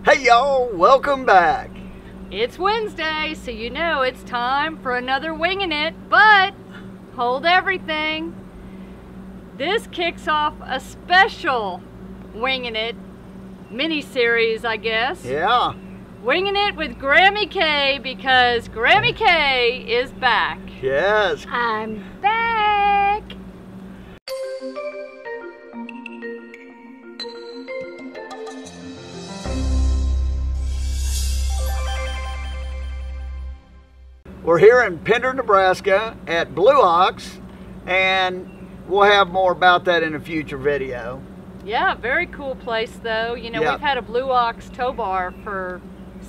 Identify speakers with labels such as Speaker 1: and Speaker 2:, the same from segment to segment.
Speaker 1: Hey y'all, welcome back.
Speaker 2: It's Wednesday, so you know it's time for another Wingin' It, but hold everything. This kicks off a special Wingin' It mini-series, I guess.
Speaker 1: Yeah.
Speaker 2: Wingin' It with Grammy K, because Grammy K is back.
Speaker 1: Yes.
Speaker 2: I'm back.
Speaker 1: We're here in Pender, Nebraska at Blue Ox, and we'll have more about that in a future video.
Speaker 2: Yeah, very cool place though. You know, we've had a Blue Ox tow bar for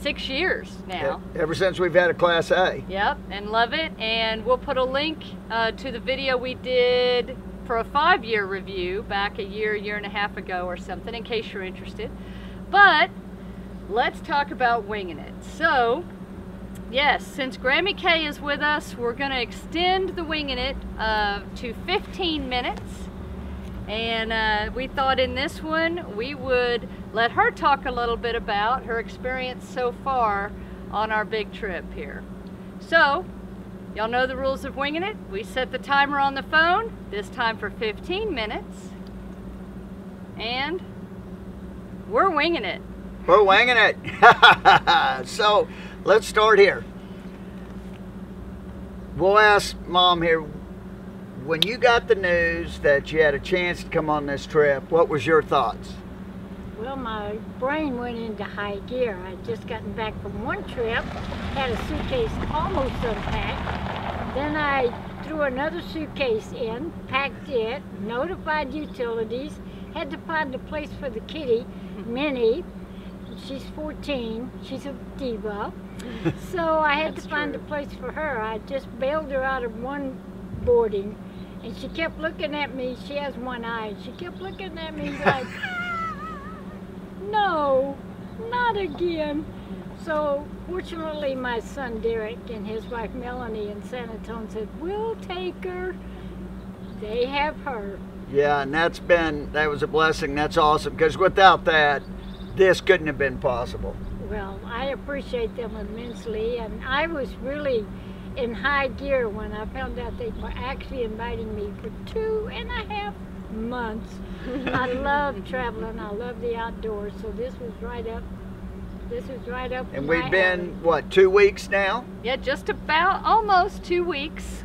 Speaker 2: 6 years now.
Speaker 1: Ever since we've had a Class A.
Speaker 2: Yep, and love it. And we'll put a link to the video we did for a 5-year review back a year and a half ago or something, in case you're interested. But let's talk about Wingin' It. So, yes, since Grammy K is with us, we're going to extend the Wingin' It to 15 minutes. And we thought in this one we would let her talk a little bit about her experience so far on our big trip here. So, y'all know the rules of Wingin' It. We set the timer on the phone, this time for 15 minutes. And we're winging it.
Speaker 1: We're winging it. So, let's start here. We'll ask Mom here, when you got the news that you had a chance to come on this trip, what was your thoughts?
Speaker 3: Well, my brain went into high gear. I'd just gotten back from one trip, had a suitcase almost unpacked. Then I threw another suitcase in, packed it, notified utilities, had to find a place for the kitty, Minnie. She's 14, she's a diva. So I had to find a place for her. I just bailed her out of one boarding, and she kept looking at me. She has one eye. She kept looking at me like, no, not again. So fortunately, my son Derek and his wife Melanie in San Antonio said, we'll take her. They have her.
Speaker 1: Yeah, and that was a blessing. That's awesome, because without that, this couldn't have been possible.
Speaker 3: Well, I appreciate them immensely, and I was really in high gear when I found out they were actually inviting me for 2.5 months. I love traveling. I love the outdoors, so this was right up.
Speaker 1: And we've been, what, 2 weeks now?
Speaker 2: Yeah, just about almost 2 weeks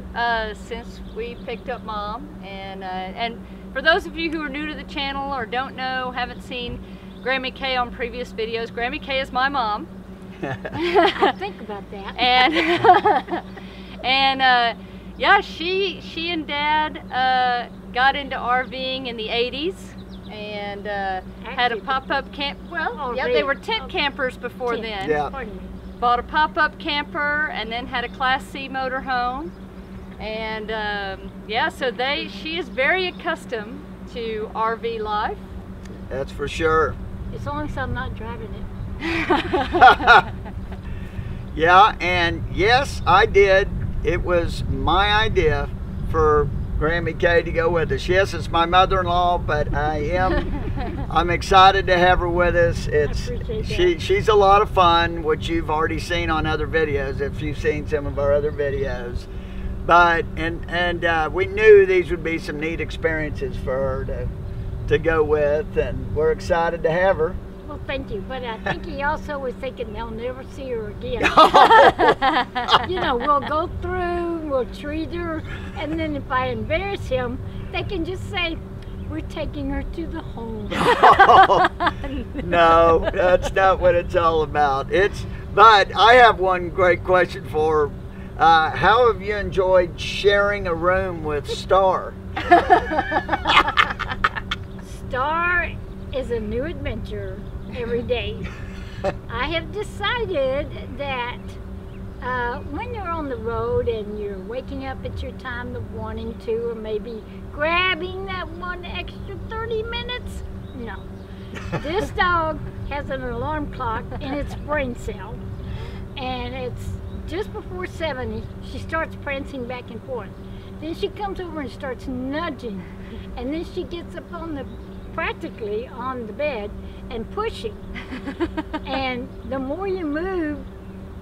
Speaker 2: since we picked up Mom. And for those of you who are new to the channel or don't know, haven't seen Grammy K on previous videos, Grammy K is my mom.
Speaker 3: I think about that.
Speaker 2: And yeah, she and Dad got into RVing in the 80s and had a pop-up camp. Well, yeah, they were tent campers before then.
Speaker 1: Yeah.
Speaker 2: Bought a pop-up camper and then had a Class C motorhome. And yeah, so she is very accustomed to RV life.
Speaker 1: That's for sure.
Speaker 3: As long as I'm not driving it.
Speaker 1: Yeah, and yes, I did. It was my idea for Grammy K to go with us. Yes, it's my mother-in-law, but I'm excited to have her with us. She's a lot of fun, which you've already seen on other videos, if you've seen some of our other videos. But and we knew these would be some neat experiences for her to go with, and we're excited to have her.
Speaker 3: Well, thank you, but I think he also was thinking they'll never see her again. You know, we'll go through, we'll treat her, and then if I embarrass him, they can just say, we're taking her to the home.
Speaker 1: No, that's not what it's all about. But I have one great question for her. How have you enjoyed sharing a room with Star?
Speaker 3: Star is a new adventure every day. I have decided that when you're on the road and you're waking up at your time of wanting to, or maybe grabbing that one extra 30 minutes, no. This dog has an alarm clock in its brain cell, and it's just before 7, she starts prancing back and forth. Then she comes over and starts nudging, and then she gets up on the practically on the bed and pushing. And the more you move,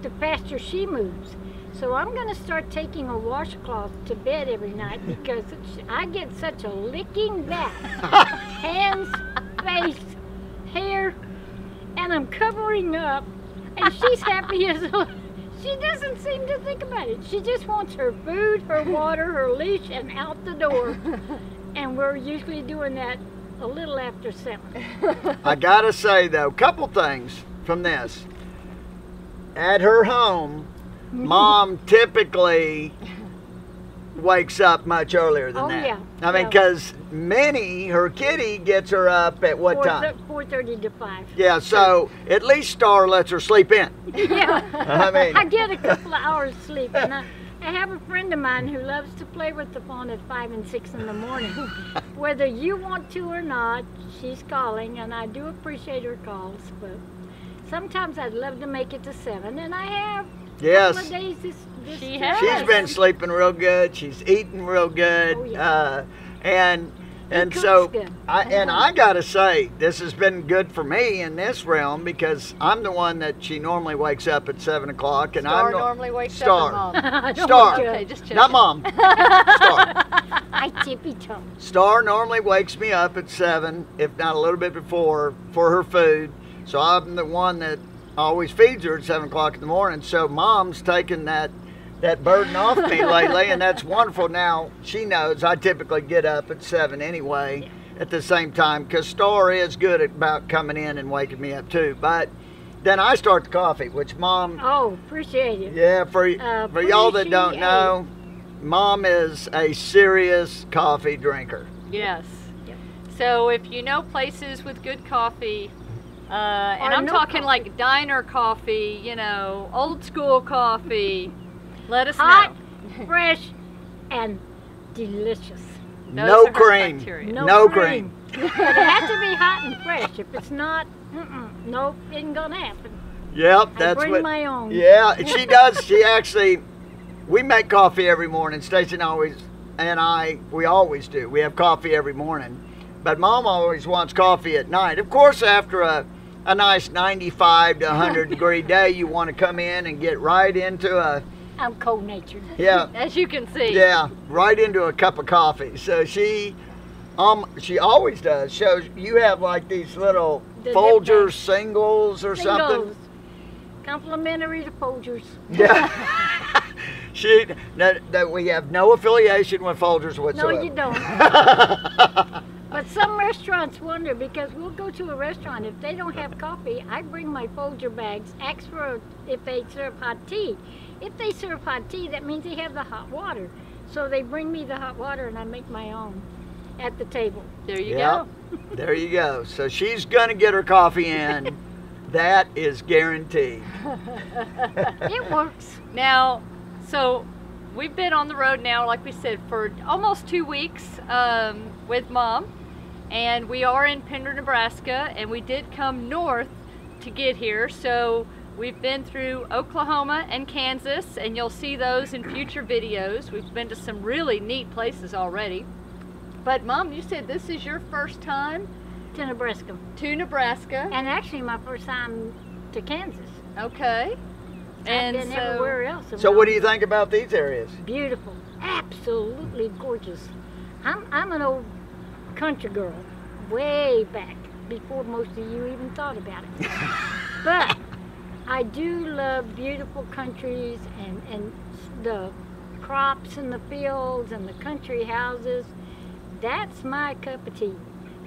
Speaker 3: the faster she moves. So I'm going to start taking a washcloth to bed every night because I get such a licking bath. Hands, face, hair, and I'm covering up. And she's happy as a... She doesn't seem to think about it. She just wants her food, her water, her leash, and out the door. And we're usually doing that a little after 7.
Speaker 1: I gotta say though, couple things from this. At her home, Mom typically wakes up much earlier than that.
Speaker 3: Yeah.
Speaker 1: I mean, because Minnie, her kitty, gets her up at what time?
Speaker 3: 4:30 to 5.
Speaker 1: Yeah, so at least Star lets her sleep in.
Speaker 3: Yeah.
Speaker 1: I mean,
Speaker 3: I get a couple of hours sleep, and I have a friend of mine who loves to play with the phone at 5 and 6 in the morning. Whether you want to or not, she's calling, and I do appreciate her calls, but sometimes I'd love to make it to 7, and I have.
Speaker 1: yes.
Speaker 3: Couple of days this
Speaker 2: She
Speaker 3: trip.
Speaker 2: has.
Speaker 1: She's been sleeping real good. She's eating real good.
Speaker 3: Oh, yeah.
Speaker 1: And
Speaker 3: cooks
Speaker 1: so
Speaker 3: good.
Speaker 1: I gotta say, this has been good for me in this realm because I'm the one that she normally wakes up at 7 o'clock, and
Speaker 2: Star
Speaker 1: I'm
Speaker 2: normally wakes
Speaker 1: Star.
Speaker 2: up at Mom.
Speaker 1: Star.
Speaker 2: Okay, just checking.
Speaker 1: Not Mom. Star.
Speaker 3: I tippy toe.
Speaker 1: Star normally wakes me up at 7, if not a little bit before, for her food. So I'm the one that always feeds her at 7 o'clock in the morning. So Mom's taken that burden off me lately, and that's wonderful. Now she knows I typically get up at 7 anyway at the same time, because Star is good about coming in and waking me up too. But then I start the coffee, which Mom,
Speaker 3: Oh, appreciate it.
Speaker 1: yeah, for y'all that don't know, Mom is a serious coffee drinker.
Speaker 2: Yes.
Speaker 3: Yep.
Speaker 2: So if you know places with good coffee, and
Speaker 3: Or
Speaker 2: I'm
Speaker 3: no
Speaker 2: talking
Speaker 3: coffee.
Speaker 2: like diner coffee, you know, old school coffee, let us
Speaker 3: Hot,
Speaker 2: know.
Speaker 3: fresh, and delicious.
Speaker 2: Those
Speaker 1: No
Speaker 2: are her
Speaker 1: cream.
Speaker 2: criteria.
Speaker 1: No cream.
Speaker 3: But it has to be hot and fresh. If it's not, nope, ain't gonna happen.
Speaker 1: Yep,
Speaker 3: I
Speaker 1: that's
Speaker 3: bring
Speaker 1: what.
Speaker 3: my own.
Speaker 1: Yeah, she does. She actually, we make coffee every morning. Stacie we always do. We have coffee every morning. But Mom always wants coffee at night. Of course, after a nice 95 to 100 degree day, you want to come in and get right into
Speaker 3: I'm cold-natured.
Speaker 1: yeah,
Speaker 2: As you can see.
Speaker 1: yeah, right into a cup of coffee. So she always does. Shows you have like these little
Speaker 3: The
Speaker 1: Folgers
Speaker 3: nip
Speaker 1: singles or something.
Speaker 3: Singles. Complimentary to Folgers.
Speaker 1: Yeah. That we have no affiliation with Folgers
Speaker 3: No,
Speaker 1: whatsoever.
Speaker 3: you don't. But some restaurants wonder, because we'll go to a restaurant, if they don't have coffee, I bring my Folger bags, ask for if they serve hot tea. If they serve hot tea, that means they have the hot water. So they bring me the hot water and I make my own at the table.
Speaker 2: There you
Speaker 1: Yep.
Speaker 2: go.
Speaker 1: There you go. So she's gonna get her coffee in. That is guaranteed.
Speaker 3: It works.
Speaker 2: Now, so we've been on the road now, like we said, for almost 2 weeks with Mom. And we are in Pender, Nebraska, and we did come north to get here. So we've been through Oklahoma and Kansas, and you'll see those in future videos. We've been to some really neat places already. But Mom, you said this is your first time
Speaker 3: To Nebraska.
Speaker 2: to Nebraska.
Speaker 3: And actually my first time to Kansas.
Speaker 2: Okay.
Speaker 3: I've been everywhere else.
Speaker 1: So what do you think about these areas?
Speaker 3: Beautiful. Absolutely gorgeous. I'm an old country girl, way back, before most of you even thought about it. But I do love beautiful countries and the crops in the fields and the country houses. That's my cup of tea.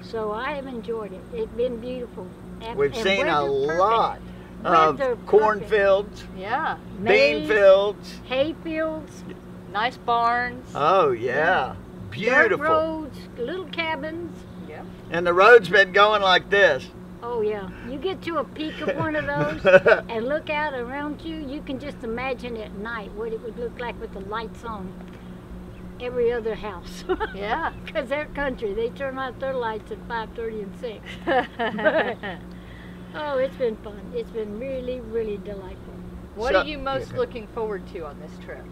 Speaker 3: So I have enjoyed it. It's been beautiful.
Speaker 1: We've
Speaker 3: And
Speaker 1: seen a
Speaker 3: weather perfect.
Speaker 1: lot
Speaker 3: Weather
Speaker 1: of cornfields,
Speaker 2: Yeah.
Speaker 1: bean
Speaker 3: Maize,
Speaker 1: fields.
Speaker 3: hay fields,
Speaker 2: Nice barns.
Speaker 1: Oh yeah,
Speaker 3: dirt
Speaker 1: beautiful.
Speaker 3: roads, little cabins.
Speaker 2: Yeah.
Speaker 1: And the road's been going like this.
Speaker 3: Oh yeah, you get to a peak of one of those and look out around you, you can just imagine at night what it would look like with the lights on every other house.
Speaker 2: Yeah.
Speaker 3: Because they're country, they turn out their lights at 5:30 and 6. Oh, it's been fun. It's been really, really delightful.
Speaker 2: What
Speaker 1: So-
Speaker 2: are you most looking forward to on this trip?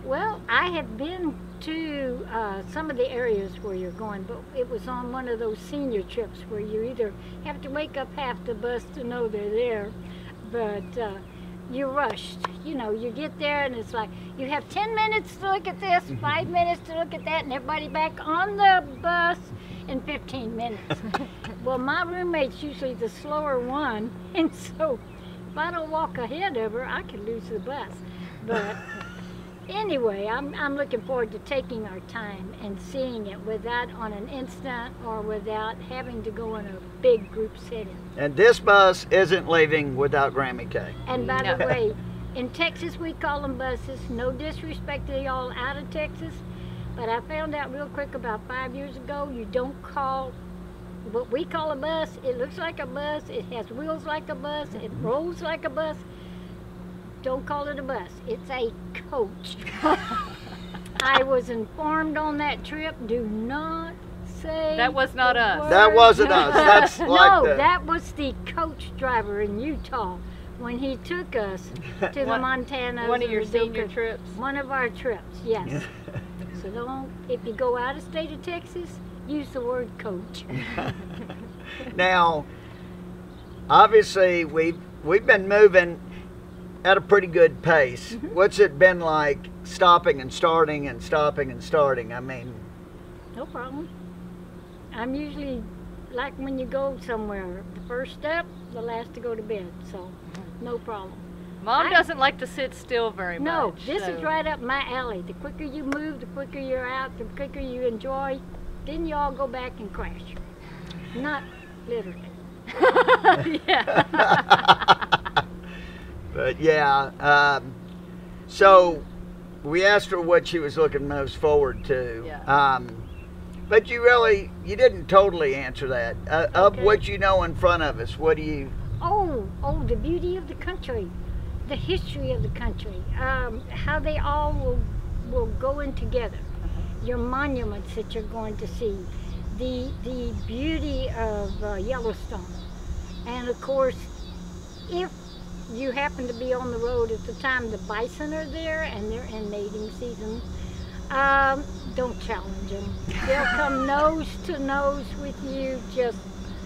Speaker 3: Well, I have been to some of the areas where you're going, but it was on one of those senior trips where you either have to wake up half the bus to know they're there, but you're rushed. You know, you get there and it's like, you have 10 minutes to look at this, 5 minutes to look at that, and everybody back on the bus in 15 minutes. Well, my roommate's usually the slower one, and so if I don't walk ahead of her, I could lose the bus. But anyway, I'm looking forward to taking our time and seeing it without on an instant or without having to go in a big group setting.
Speaker 1: And this bus isn't leaving without Grammy K.
Speaker 3: And by the way, in Texas we call them buses. No disrespect to y'all out of Texas, but I found out real quick about 5 years ago, you don't call what we call a bus. It looks like a bus, it has wheels like a bus, it rolls like a bus. Don't call it a bus, it's a coach. I was informed on that trip, do not say
Speaker 2: That was not us.
Speaker 3: word.
Speaker 1: That wasn't us. That's like
Speaker 3: No, that was the coach driver in Utah when he took us to the Montana.
Speaker 2: One of your senior trips?
Speaker 3: One of our trips, yes. So don't, if you go out of state of Texas, use the word coach.
Speaker 1: Now, obviously, we've been moving at a pretty good pace. What's it been like stopping and starting and stopping and starting? I mean,
Speaker 3: No problem. I'm usually like when you go somewhere, the first step, the last to go to bed, so no problem.
Speaker 2: Mom doesn't like to sit still very
Speaker 3: No,
Speaker 2: much.
Speaker 3: this
Speaker 2: so-
Speaker 3: is right up my alley. The quicker you move, the quicker you're out, the quicker you enjoy, then you all go back and crash. Not literally.
Speaker 2: Yeah.
Speaker 1: but yeah. So we asked her what she was looking most forward to.
Speaker 2: Yeah.
Speaker 1: But you didn't totally answer that. Of
Speaker 3: Okay.
Speaker 1: what you know in front of us, what do you?
Speaker 3: Oh, the beauty of the country, the history of the country, how they all will go in together. Your monuments that you're going to see, the beauty of Yellowstone, and of course, if you happen to be on the road at the time the bison are there and they're in mating season, don't challenge them. They'll come nose to nose with you. Just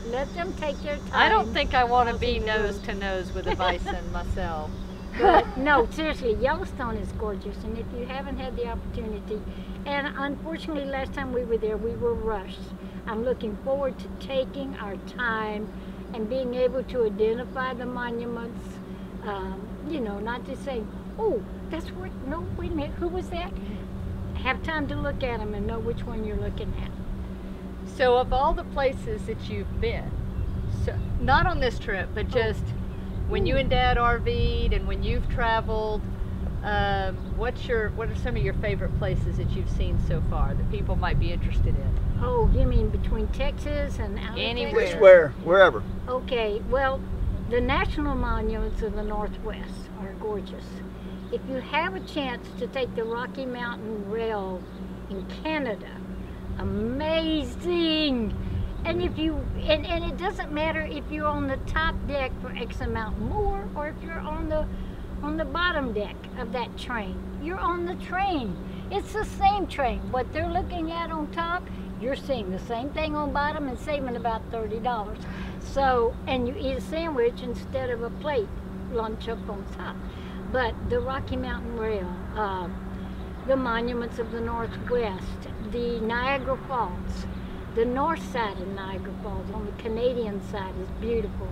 Speaker 3: let them take their time.
Speaker 2: I don't think I want to be
Speaker 3: crossing the
Speaker 2: nose
Speaker 3: road.
Speaker 2: to nose with a bison myself.
Speaker 3: But no, seriously, Yellowstone is gorgeous, and if you haven't had the opportunity, and unfortunately last time we were there, we were rushed. I'm looking forward to taking our time and being able to identify the monuments, you know, not just saying, oh, that's where, no, wait a minute, who was that? Have time to look at them and know which one you're looking at.
Speaker 2: So of all the places that you've been, so not on this trip, but just when you and Dad RV'd and when you've traveled, what are some of your favorite places that you've seen so far that people might be interested in?
Speaker 3: Oh, you mean between Texas and out of
Speaker 2: Anywhere.
Speaker 3: Texas?
Speaker 1: Wherever.
Speaker 3: Okay, well, the national monuments of the Northwest are gorgeous. If you have a chance to take the Rocky Mountain Rail in Canada, amazing! And if you, and it doesn't matter if you're on the top deck for X amount more, or if you're on the bottom deck of that train. You're on the train. It's the same train. What they're looking at on top, you're seeing the same thing on bottom and saving about $30. So, and you eat a sandwich instead of a plate lunch up on top. But the Rocky Mountain Rail, the monuments of the Northwest, the Niagara Falls, the north side of Niagara Falls on the Canadian side is beautiful.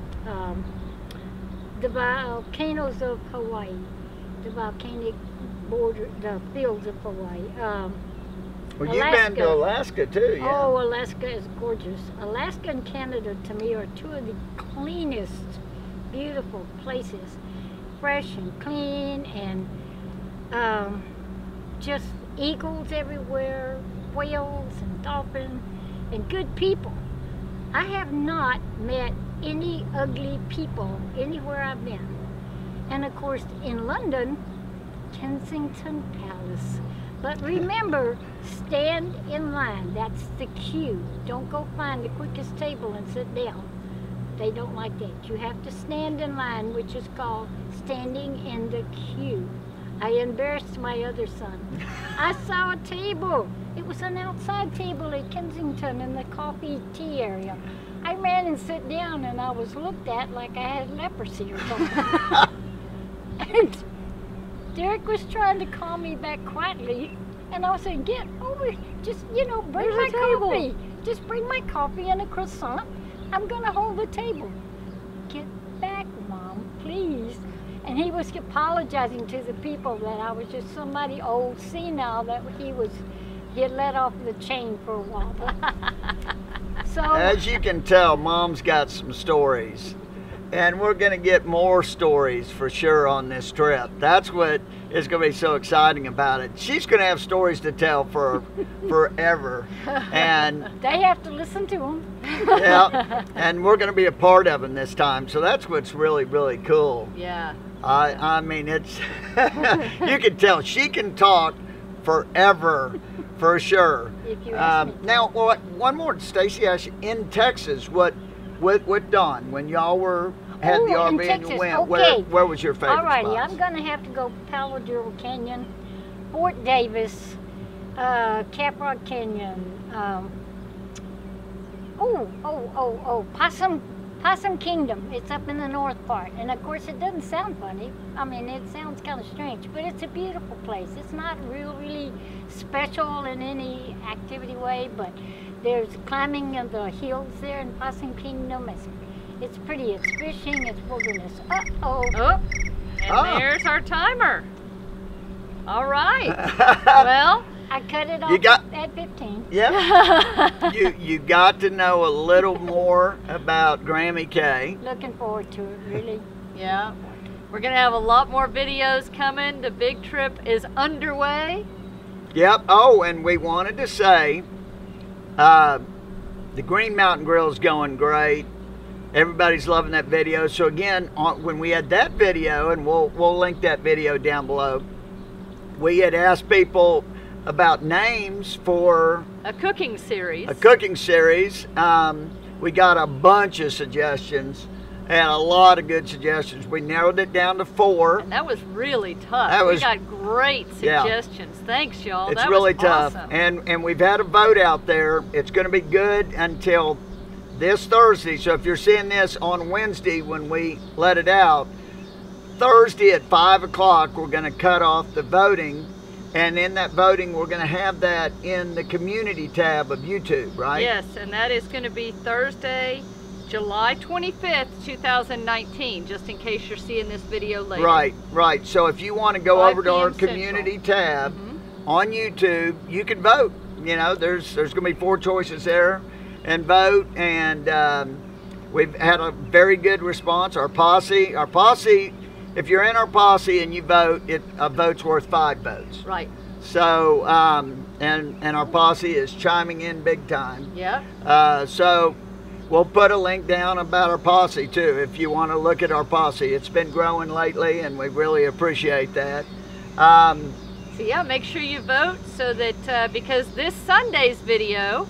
Speaker 3: The volcanoes of Hawaii, the volcanic border, the fields of Hawaii.
Speaker 1: Well, you've been to Alaska too, yeah.
Speaker 3: Oh, Alaska is gorgeous. Alaska and Canada to me are two of the cleanest, beautiful places. Fresh and clean, and just eagles everywhere, whales and dolphins, and good people. I have not met any ugly people anywhere I've been. And of course, in London, Kensington Palace. But remember, stand in line. That's the queue. Don't go find the quickest table and sit down. They don't like that. You have to stand in line, which is called standing in the queue. I embarrassed my other son. I saw a table. It was an outside table at Kensington in the coffee tea area. I ran and sat down, and I was looked at like I had leprosy or something. And Derek was trying to call me back quietly, and I was saying, get over, just, you know, bring my coffee. Just bring my coffee and a croissant. I'm going to hold the table. Get back, Mom, please. And he was apologizing to the people that I was just somebody old senile that he had let off the chain for a while. So,
Speaker 1: as you can tell, Mom's got some stories. And we're going to get more stories for sure on this trip. That's what is going to be so exciting about it. She's going to have stories to tell for forever. And
Speaker 3: they have to listen to them.
Speaker 1: yeah, and we're going to be a part of them this time. So that's what's really, really cool.
Speaker 2: Yeah.
Speaker 1: I mean, it's, you can tell she can talk forever, for sure.
Speaker 3: If you ask me.
Speaker 1: Now, one more, Stacie asked you, in Texas, what Don, when y'all had the RV and you went,
Speaker 3: okay.
Speaker 1: where was your favorite
Speaker 3: Alrighty,
Speaker 1: spots?
Speaker 3: I'm going to have to go Palo Duro Canyon, Fort Davis, Caprock Canyon, Possum Kingdom. It's up in the north part. And of course, it doesn't sound funny. I mean, it sounds kind of strange, but it's a beautiful place. It's not really special in any activity way, but there's climbing of the hills there in Possum Kingdom. It's pretty. It's fishing. It's wilderness.
Speaker 2: Oh, and there's our timer. All right. Well,
Speaker 3: I cut it off at 15.
Speaker 1: Yeah. you got to know a little more about Grammy K.
Speaker 3: Looking forward to it, really.
Speaker 2: Yeah. We're going to have a lot more videos coming. The big trip is underway.
Speaker 1: Yep. Oh, and we wanted to say the Green Mountain Grill is going great. Everybody's loving that video. So again, when we had that video, and we'll link that video down below, we had asked people about names for
Speaker 2: a cooking series.
Speaker 1: We got a bunch of suggestions and a lot of good suggestions. We narrowed it down to 4.
Speaker 2: And that was really tough. We got great suggestions. Yeah. Thanks, y'all.
Speaker 1: It's
Speaker 2: that
Speaker 1: really
Speaker 2: was
Speaker 1: tough.
Speaker 2: Awesome.
Speaker 1: And we've had a vote out there. It's going to be good until this Thursday. So if you're seeing this on Wednesday when we let it out, Thursday at 5 o'clock, we're going to cut off the voting. And in that voting, we're going to have that in the community tab of YouTube, right?
Speaker 2: Yes, and that is going to be Thursday, July 25th, 2019, just in case you're seeing this video later.
Speaker 1: Right. So if you want to go over to our community tab on YouTube, you can vote. You know, there's going to be 4 choices there, and vote. And we've had a very good response. Our posse. If you're in our posse and you vote, a vote's worth 5 votes.
Speaker 2: Right.
Speaker 1: So, and our posse is chiming in big time.
Speaker 2: Yeah.
Speaker 1: So we'll put a link down about our posse too, if you want to look at our posse. It's been growing lately, and we really appreciate that.
Speaker 2: So yeah, make sure you vote so that, because this Sunday's video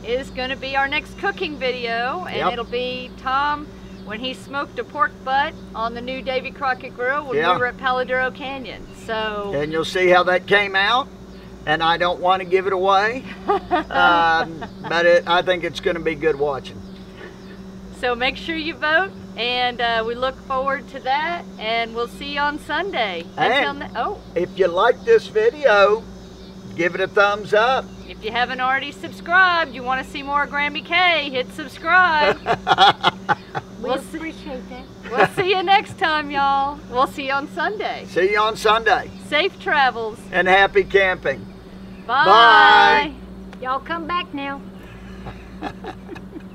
Speaker 2: is going to be our next cooking video, and it'll be Tom when he smoked a pork butt on the new Davy Crockett Grill when we were at Palo Duro Canyon. So,
Speaker 1: and you'll see how that came out, and I don't want to give it away, but I think it's going to be good watching.
Speaker 2: So make sure you vote, and we look forward to that, and we'll see you on Sunday.
Speaker 1: If you like this video, give it a thumbs up.
Speaker 2: If you haven't already subscribed, you want to see more Grammy K, hit subscribe.
Speaker 3: We appreciate that.
Speaker 2: We'll see you next time, y'all. We'll see you on Sunday.
Speaker 1: See you on Sunday.
Speaker 2: Safe travels.
Speaker 1: And happy camping.
Speaker 2: Bye.
Speaker 3: Y'all come back.